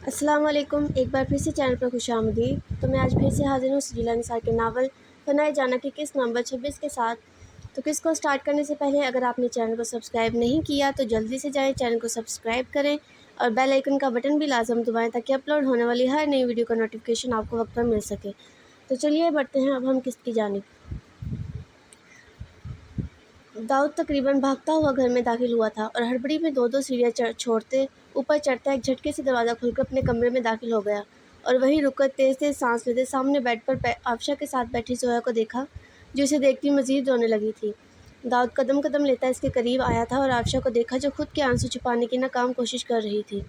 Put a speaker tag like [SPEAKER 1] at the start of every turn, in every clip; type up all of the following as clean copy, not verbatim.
[SPEAKER 1] السلام علیکم، ایک بار پھر سے چینل پر خوش آمدید۔ تو میں آج پھر سے حاضر ہوں سجیلا نثار کے ناول فنائے جانا کی قسط نمبر 26 کے ساتھ۔ تو قسط کو سٹارٹ کرنے سے پہلے اگر آپ نے چینل کو سبسکرائب نہیں کیا تو جلدی سے جائیں، چینل کو سبسکرائب کریں اور بیل آئیکن کا بٹن بھی لازم دبائیں تاکہ اپلوڈ ہونے والی ہر نئی ویڈیو کا نوٹیفیکیشن آپ کو وقت پر مل سکے۔ تو چلیے بڑھتے ہیں اب ہم قسط کی جانب۔ داؤد تقریباً بھاگتا ہوا گھر میں داخل ہوا تھا اور ہڑبڑی میں دو سیڑھیاں چھوڑتے اوپر چڑھتا ایک جھٹکے سے دروازہ کھل کر اپنے کمرے میں داخل ہو گیا اور وہیں رک کر تیز تیز سانس لیتے سامنے بیڈ پر آفشا کے ساتھ بیٹھی زویا کو دیکھا جو اسے دیکھتی مزید رونے لگی تھی۔ داؤد قدم قدم لیتا اس کے قریب آیا تھا اور آفشا کو دیکھا جو خود کے آنسو چھپانے کی ناکام کوشش کر رہی تھی۔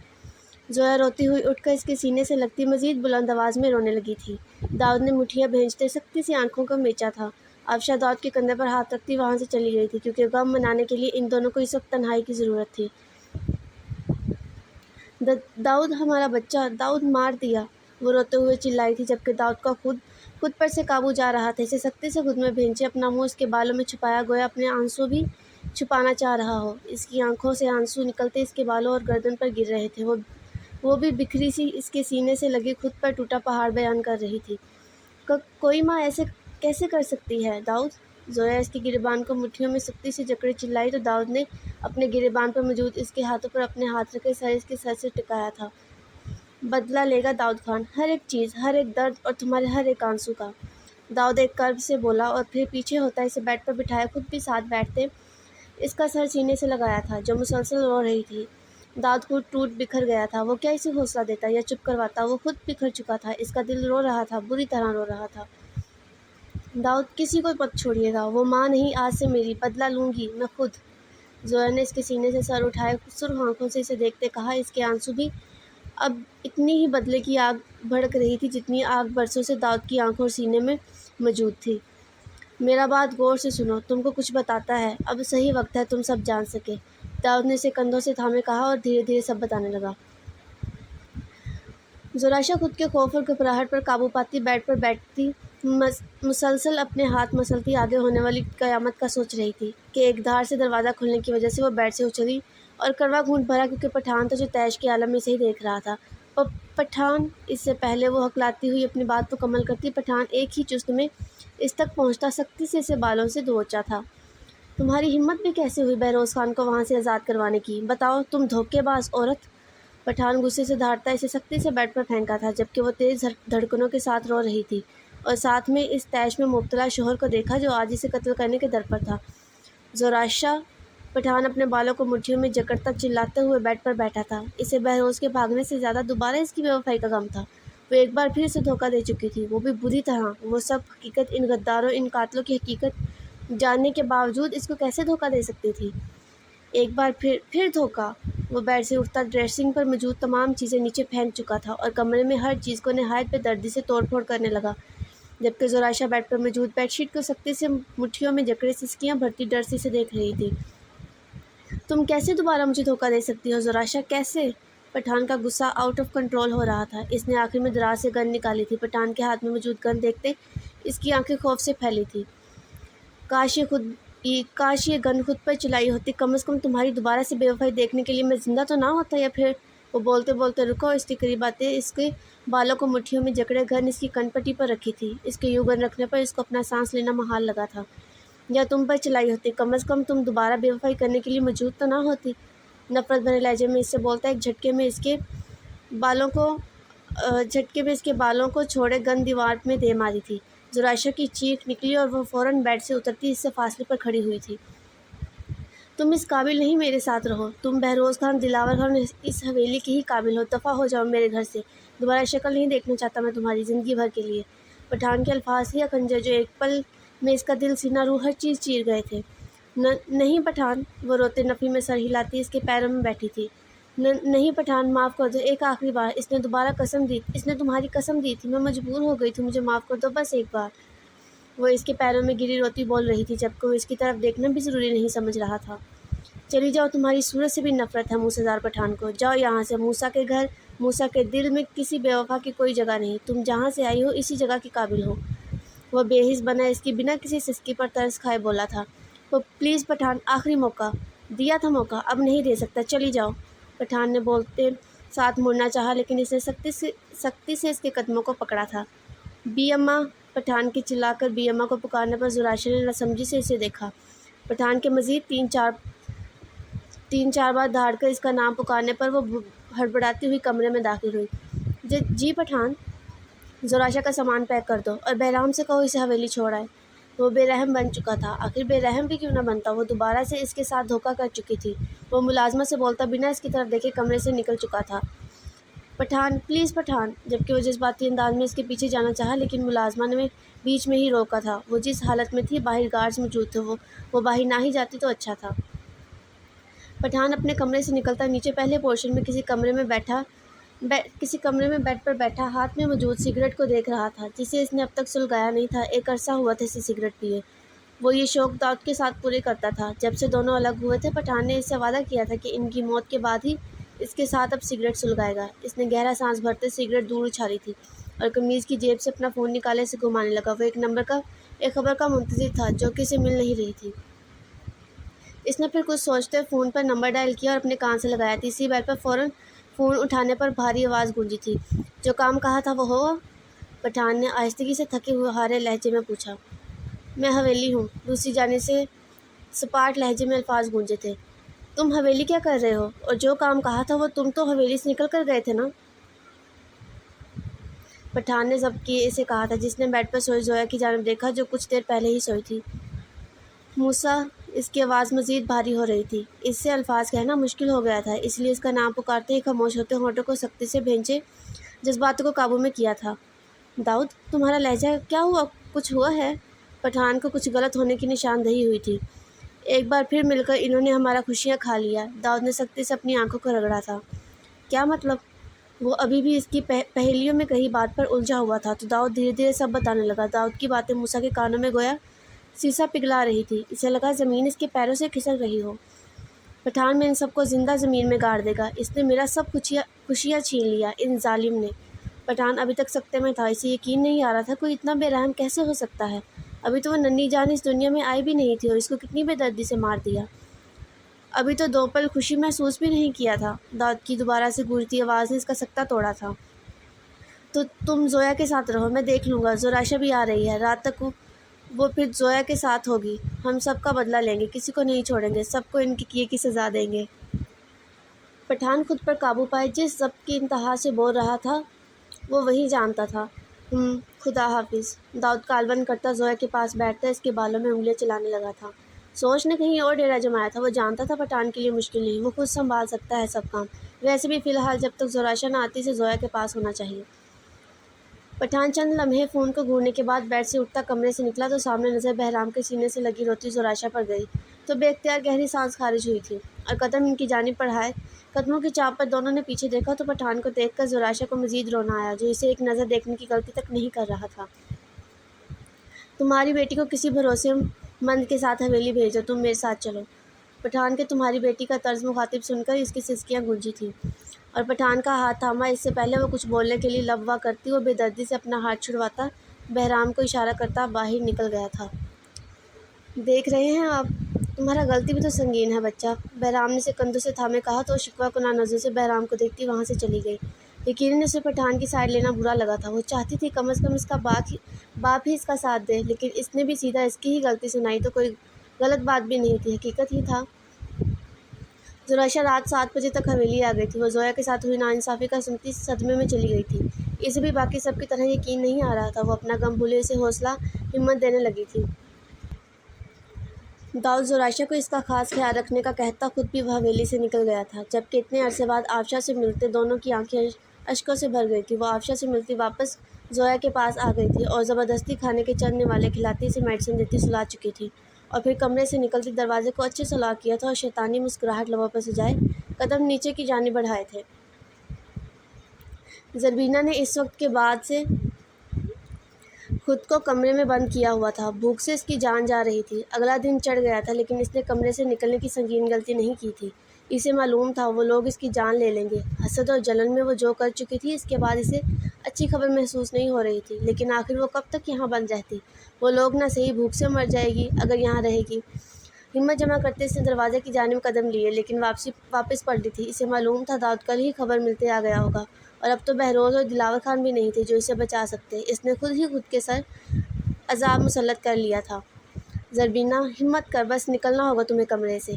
[SPEAKER 1] زویا روتی ہوئی اٹھ کر اس کے سینے سے لگتی مزید بلند آواز میں رونے لگی تھی۔ داؤد نے مٹھیاں بھینجتے سختی سی آنکھوں کو میچا تھا۔ آفشا داؤد کے کندھے پر ہاتھ رکھتی وہاں سے چلی گئی تھی کیونکہ غم منانے کے لیے ان دونوں کو اس وقت تنہائی کی ضرورت تھی۔ داؤد ہمارا بچہ، داؤد مار دیا، وہ روتے ہوئے چلائی تھی جبکہ داؤد کا خود پر سے قابو جا رہا تھا۔ اسے سختی سے خود میں بھینچے اپنا منہ اس کے بالوں میں چھپایا گویا اپنے آنسو بھی چھپانا چاہ رہا ہو۔ اس کی آنکھوں سے آنسو نکلتے اس کے بالوں اور گردن پر گر رہے تھے۔ وہ بھی بکھری سی اس کے سینے سے لگی خود پر ٹوٹا پہاڑ بیان کر رہی تھی۔ کوئی ماں ایسے کیسے کر سکتی ہے داؤد؟ زویا اس کے گریبان کو مٹھیوں میں سختی سے جکڑے چلائی تو داؤد نے اپنے گریبان پر موجود اس کے ہاتھوں پر اپنے ہاتھ رکھے سر اس کے سر سے ٹکایا تھا۔ بدلہ لے گا داؤد خان، ہر ایک چیز، ہر ایک درد اور تمہارے ہر ایک آنسو کا۔ داؤد ایک کرب سے بولا اور پھر پیچھے ہوتا اسے بیڈ پر بٹھایا خود بھی ساتھ بیٹھتے اس کا سر سینے سے لگایا تھا جو مسلسل رو رہی تھی۔ داؤد خود ٹوٹ بکھر گیا تھا۔ وہ کیا اسے حوصلہ دیتا یا چپ کرواتا؟ وہ خود بکھر چکا تھا، اس کا دل رو رہا تھا، بری طرح رو رہا تھا۔ داؤد کسی کو مت چھوڑیے گا، وہ ماں نہیں آج سے میری، بدلہ لوں گی میں خود۔ زویا نے اس کے سینے سے سر اٹھائے سرخ آنکھوں سے اسے دیکھتے کہا، اس کے آنسو بھی اب اتنی ہی بدلے کی آگ بھڑک رہی تھی جتنی آگ برسوں سے داؤد کی آنکھوں اور سینے میں موجود تھی۔ میرا بات غور سے سنو، تم کو کچھ بتاتا ہے، اب صحیح وقت ہے تم سب جان سکے۔ داؤد نے اسے کندھوں سے تھامے کہا اور دھیرے دھیرے سب بتانے لگا۔ زوراشا خود کے خوف اور گھبراہٹ پر قابو پاتی بیڈ پر بیٹھتی مسلسل اپنے ہاتھ مسلتی آگے ہونے والی قیامت کا سوچ رہی تھی کہ ایک دھار سے دروازہ کھلنے کی وجہ سے وہ بیڈ سے اچھلی اور کڑوا گھونٹ بھرا کیونکہ پٹھان تھا جو تیش کے عالم میں اسے ہی دیکھ رہا تھا۔ پٹھان! اس سے پہلے وہ ہکلاتی ہوئی اپنی بات مکمل کرتی پٹھان ایک ہی چست میں اس تک پہنچتا سختی سے اسے بالوں سے دبوچا تھا۔ تمہاری ہمت بھی کیسے ہوئی بہروز خان کو وہاں سے آزاد کروانے کی؟ بتاؤ تم دھوکے باز عورت! پٹھان غصے سے دھاڑتا اسے سختی سے بیڈ پر پھینکا تھا جبکہ وہ تیز دھڑکنوں کے ساتھ رو رہی تھی اور ساتھ میں اس تیش میں مبتلا شوہر کو دیکھا جو آج اسے قتل کرنے کے در پر تھا۔ زوراشا! پٹھان اپنے بالوں کو مٹھیوں میں جکڑتا چلاتے ہوئے بیڈ پر بیٹھا تھا۔ اسے بہروز کے بھاگنے سے زیادہ دوبارہ اس کی بے وفائی کا غم تھا۔ وہ ایک بار پھر اسے دھوکہ دے چکی تھی، وہ بھی بری طرح۔ وہ سب حقیقت، ان غداروں، ان قاتلوں کی حقیقت جاننے کے باوجود اس کو کیسے دھوکہ دے سکتی تھی؟ ایک بار پھر دھوکہ! وہ بیڈ سے اٹھتا ڈریسنگ پر موجود تمام چیزیں نیچے پھینک چکا تھا اور کمرے میں ہر چیز کو نہایت بے دردی سے توڑ پھوڑ کرنے لگا جبکہ زوراشا بیڈ پر موجود بیڈ شیٹ کو سختی سے مٹھیوں میں جکڑے سسکیاں بھرتی ڈر سے اسے دیکھ رہی تھی۔ تم کیسے دوبارہ مجھے دھوکہ دے سکتی ہو زوراشا، کیسے؟ پٹھان کا غصہ آؤٹ آف کنٹرول ہو رہا تھا۔ اس نے آخر میں دراز سے گن نکالی تھی۔ پٹھان کے ہاتھ میں موجود گن دیکھتے اس کی آنکھیں خوف سے پھیلی تھیں۔ کاش یہ گن خود پر چلائی ہوتی، کم از کم تمہاری دوبارہ سے بے وفائی دیکھنے کے لیے میں زندہ تو نہ ہوتا۔ یا پھر وہ بولتے بولتے رکا اور اس کے قریب آتے اس کے بالوں کو مٹھیوں میں جکڑے گن اس کی کن پٹی پر رکھی تھی۔ اس کے یوں گن رکھنے پر اس کو اپنا سانس لینا محال لگا تھا۔ یا تم پر چلائی ہوتی، کم از کم تم دوبارہ بے وفائی کرنے کے لیے موجود تو نہ ہوتی۔ نفرت بھرے لہجے میں اس سے بولتا ایک جھٹکے میں اس کے بالوں کو چھوڑے گن دیوار میں دے ماری تھی۔ زوراشا کی چیخ نکلی اور وہ فوراً بیڈ سے اترتی اس سے فاصلے پر کھڑی ہوئی تھی۔ تم اس قابل نہیں میرے ساتھ رہو، تم بہروز خان، دلاور خان اس حویلی کے ہی قابل ہو، دفع ہو جاؤ میرے گھر سے، دوبارہ شکل نہیں دیکھنا چاہتا میں تمہاری زندگی بھر کے لیے۔ پٹھان کے الفاظ تھے یا خنجر جو ایک پل میں اس کا دل، سینہ، روح، ہر چیز چیر گئے تھے۔ نہیں پٹھان! وہ روتے نفی میں سر ہلاتی اس کے پیروں میں بیٹھی تھی۔ نہیں پٹھان، معاف کر دو، ایک آخری بار، اس نے تمہاری قسم دی تھی، میں مجبور ہو گئی تھی، مجھے معاف کر دو، بس ایک بار۔ وہ اس کے پیروں میں گری روتی بول رہی تھی جبکہ وہ اس کی طرف دیکھنا بھی ضروری نہیں سمجھ رہا تھا۔ چلی جاؤ، تمہاری صورت سے بھی نفرت ہے موسیدار پٹھان کو، جاؤ یہاں سے، موسیٰ کے گھر، موسیٰ کے دل میں کسی بے وفا کی کوئی جگہ نہیں، تم جہاں سے آئی ہو اسی جگہ کی قابل ہو۔ وہ بے حس بنا اس کی بنا کسی سسکی پر ترس کھائے بولا تھا۔ وہ پلیز پٹھان، آخری موقع، دیا تھا موقع، اب نہیں دے سکتا، چلی جاؤ۔ پٹھان نے بولتے ساتھ مڑنا چاہا لیکن اس نے سختی سے اس کے قدموں کو پکڑا تھا۔ بی اماں! پٹھان کی چلا کر بی اماں کو پکارنے پر زراشا نے ناسمجھی سے اسے دیکھا۔ پٹھان کے مزید تین چار بار دھاڑ کر اس کا نام پکارنے پر وہ ہڑبڑاتی ہوئی کمرے میں داخل ہوئی۔ جی پٹھان! زراشا کا سامان پیک کر دو اور بہرام سے کہو اسے حویلی چھوڑ آئے۔ وہ بے رحم بن چکا تھا، آخر بے رحم بھی کیوں نہ بنتا، وہ دوبارہ سے اس کے ساتھ دھوکہ کر چکی تھی۔ وہ ملازمہ سے بولتا بنا اس کی طرف دیکھے کمرے سے نکل چکا تھا۔ پٹھان! پلیز پٹھان! جبکہ وہ جذباتی انداز میں اس کے پیچھے جانا چاہا لیکن ملازمہ نے بیچ میں ہی روکا تھا۔ وہ جس حالت میں تھی باہر گارڈز موجود تھے، وہ باہر نہ ہی جاتی تو اچھا تھا۔ پٹھان اپنے کمرے سے نکلتا نیچے پہلے پورشن میں کسی کمرے میں بیڈ پر بیٹھا ہاتھ میں موجود سگریٹ کو دیکھ رہا تھا جسے اس نے اب تک سلگایا نہیں تھا۔ ایک عرصہ ہوا تھا اسے سگریٹ پیے۔ وہ یہ شوق داؤد کے ساتھ پورے کرتا تھا۔ جب سے دونوں الگ ہوئے تھے پٹھان نے اس سے وعدہ کیا تھا کہ ان کی موت کے بعد ہی اس کے ساتھ اب سگریٹ سلگائے گا۔ اس نے گہرا سانس بھرتے سگریٹ دور اچھالی تھی اور قمیض کی جیب سے اپنا فون نکالے اسے گھمانے لگا۔ وہ ایک خبر کا منتظر تھا جو کہ اسے مل نہیں رہی تھی۔ اس نے پھر کچھ سوچتے فون پر نمبر ڈائل کیا اور اپنے کان سے لگایا۔ تیسری بار پر فوراً فون اٹھانے پر بھاری آواز گونجی تھی۔ جو کام کہا تھا وہ ہوا؟ پٹھان نے آہستگی سے تھکے ہوئے ہارے لہجے میں پوچھا۔ میں حویلی ہوں۔ دوسری جانب سے سپاٹ لہجے میں الفاظ گونجے تھے۔ تم حویلی کیا کر رہے ہو؟ اور جو کام کہا تھا وہ تم تو حویلی سے نکل کر گئے تھے نا؟ پٹھان نے ضبط کیے اسے کہا تھا جس نے بیڈ پر سوئی زویا کی جانب دیکھا جو کچھ دیر پہلے ہی سوئی تھی۔ موسیٰ! اس کی آواز مزید بھاری ہو رہی تھی۔ اس سے الفاظ کہنا مشکل ہو گیا تھا، اس لیے اس کا نام پکارتے ہی خاموش ہوتے ہونٹوں کو سختی سے بھینچے جذباتوں کو قابو میں کیا تھا۔ داؤد! تمہارا لہجہ کیا ہوا؟ کچھ ہوا ہے؟ پٹھان کو کچھ غلط ہونے کی نشاندہی ہوئی تھی۔ ایک بار پھر مل کر انہوں نے ہمارا خوشیاں کھا لیا۔ داؤد نے سختی سے اپنی آنکھوں کو رگڑا تھا۔ کیا مطلب؟ وہ ابھی بھی اس کی پہیلیوں میں کہیں بات پر الجھا ہوا تھا تو داؤد دھیرے دھیرے سب بتانے لگا۔ داؤد کی باتیں موسیٰ کے کانوں میں گویا سیسا پگھلا رہی تھی۔ اسے لگا زمین اس کے پیروں سے کھسک رہی ہو۔ پٹھان میں ان سب کو زندہ زمین میں گاڑ دے گا۔ اس نے میرا سب خوشیاں چھین لیا، ان ظالم نے۔ پٹھان ابھی تک سکتے میں تھا، اسے یقین نہیں آ رہا تھا کوئی اتنا بے رحم کیسے ہو سکتا ہے۔ ابھی تو وہ ننھی جان اس دنیا میں آئی بھی نہیں تھی اور اس کو کتنی بے دردی سے مار دیا۔ ابھی تو 2 پل خوشی محسوس بھی نہیں کیا تھا۔ داؤد کی دوبارہ سے گونجتی آواز نے اس کا سکتہ توڑا تھا۔ تو تم زویا کے ساتھ رہو، میں دیکھ لوں گا۔ زراشا بھی آ رہی ہے، رات تک وہ پھر زویا کے ساتھ ہوگی۔ ہم سب کا بدلہ لیں گے، کسی کو نہیں چھوڑیں گے، سب کو ان کے کیے کی سزا دیں گے۔ پٹھان خود پر قابو پائے جس ضبط کی انتہا سے بول رہا تھا وہ وہی جانتا تھا۔ خدا حافظ۔ داؤد کال بند کرتا زویا کے پاس بیٹھتا اس کے بالوں میں انگلیاں چلانے لگا تھا۔ سوچ نے کہیں اور ڈیرا جمایا تھا۔ وہ جانتا تھا پٹھان کے لیے مشکل نہیں، وہ خود سنبھال سکتا ہے سب کام۔ ویسے بھی فی الحال جب تک زراشا نہ آتی اسے زویا کے پاس ہونا چاہیے۔ پٹھان چند لمحے فون کو گھورنے کے بعد بیڈ سے اٹھتا کمرے سے نکلا تو سامنے نظر بہرام کے سینے سے لگی روتی زراشا پر گئی تو بے اختیار گہری سانس خارج ہوئی تھی اور قدم ان کی جانب بڑھائے۔ قدموں کی چاپ پر دونوں نے پیچھے دیکھا تو پٹھان کو دیکھ کر زراشا کو مزید رونا آیا جو اسے ایک نظر دیکھنے کی غلطی تک نہیں کر رہا تھا۔ تمہاری بیٹی کو کسی بھروسے مند کے ساتھ حویلی بھیجو، تم میرے ساتھ چلو۔ پٹھان کے تمہاری بیٹی کا طرز مخاطب سن کر اس کی سسکیاں گونجی تھیں اور پٹھان کا ہاتھ تھاما۔ اس سے پہلے وہ کچھ بولنے کے لیے لب وا کرتی وہ بے دردی سے اپنا ہاتھ چھڑواتا بہرام کو اشارہ کرتا باہر نکل گیا تھا۔ دیکھ رہے ہیں آپ، تمہارا غلطی بھی تو سنگین ہے بچہ، بہرام نے اسے کندھوں سے تھامے کہا تو وہ شکوہ کناں نظروں سے بہرام کو دیکھتی وہاں سے چلی گئی۔ یقیناً اسے پٹھان کی سائڈ لینا برا لگا تھا۔ وہ چاہتی تھی کم از کم اس کا باپ ہی اس کا ساتھ دے، لیکن اس نے بھی سیدھا اس کی ہی غلطی سنائی تو کوئی غلط بات بھی نہیں تھی، حقیقت ہی تھا۔ زراشا رات 7 بجے تک حویلی آ گئی تھی۔ وہ زویا کے ساتھ ہوئی ناانصافی کا سنتی صدمے میں چلی گئی تھی۔ اسے بھی باقی سب کی طرح یقین نہیں آ رہا تھا۔ وہ اپنا غم بھولے اسے حوصلہ ہمت دینے لگی تھی۔ داؤد زراشا کو اس کا خاص خیال رکھنے کا کہتا خود بھی وہ حویلی سے نکل گیا تھا جبکہ اتنے عرصے بعد آفشاں سے ملتے دونوں کی آنکھیں اشکوں سے بھر گئی تھیں۔ وہ آفشاں سے ملتی واپس زویا کے پاس آ گئی تھی اور زبردستی کھانے کے چند نوالے کھلاتی اسے میڈیسن دیتی سلا چکی تھی اور پھر کمرے سے نکلتی دروازے کو اچھے سے لاک کیا تھا اور شیطانی مسکراہٹ لبوں پر سجائے قدم نیچے کی جانب بڑھائے تھے۔ زربینہ نے اس وقت کے بعد سے خود کو کمرے میں بند کیا ہوا تھا۔ بھوک سے اس کی جان جا رہی تھی۔ اگلا دن چڑھ گیا تھا لیکن اس نے کمرے سے نکلنے کی سنگین غلطی نہیں کی تھی۔ اسے معلوم تھا وہ لوگ اس کی جان لے لیں گے۔ حسد اور جلن میں وہ جو کر چکی تھی اس کے بعد اسے اچھی خبر محسوس نہیں ہو رہی تھی، لیکن آخر وہ کب تک یہاں بند رہتی؟ وہ لوگ نہ صحیح بھوک سے مر جائے گی اگر یہاں رہے گی۔ ہمت جمع کرتے اس نے دروازے کی جانب قدم لیے، لیکن واپس پلٹ لی تھی۔ اسے معلوم تھا داؤد کل ہی خبر ملتے آ گیا ہوگا، اور اب تو بہروز اور دلاور خان بھی نہیں تھے جو اسے بچا سکتے۔ اس نے خود کے سر عذاب مسلط کر لیا تھا۔ زربینہ، ہمت کر، بس نکلنا ہوگا تمہیں کمرے سے۔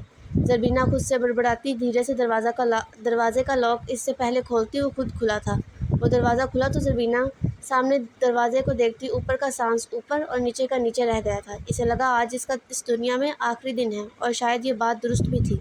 [SPEAKER 1] زربینہ خود سے بڑبڑاتی دھیرے سے دروازے کا لاک اس سے پہلے کھولتی وہ خود کھلا تھا۔ وہ دروازہ کھلا تو زربینہ سامنے دروازے کو دیکھتی اوپر کا سانس اوپر اور نیچے کا نیچے رہ گیا تھا۔ اسے لگا آج اس کا اس دنیا میں آخری دن ہے، اور شاید یہ بات درست بھی تھی۔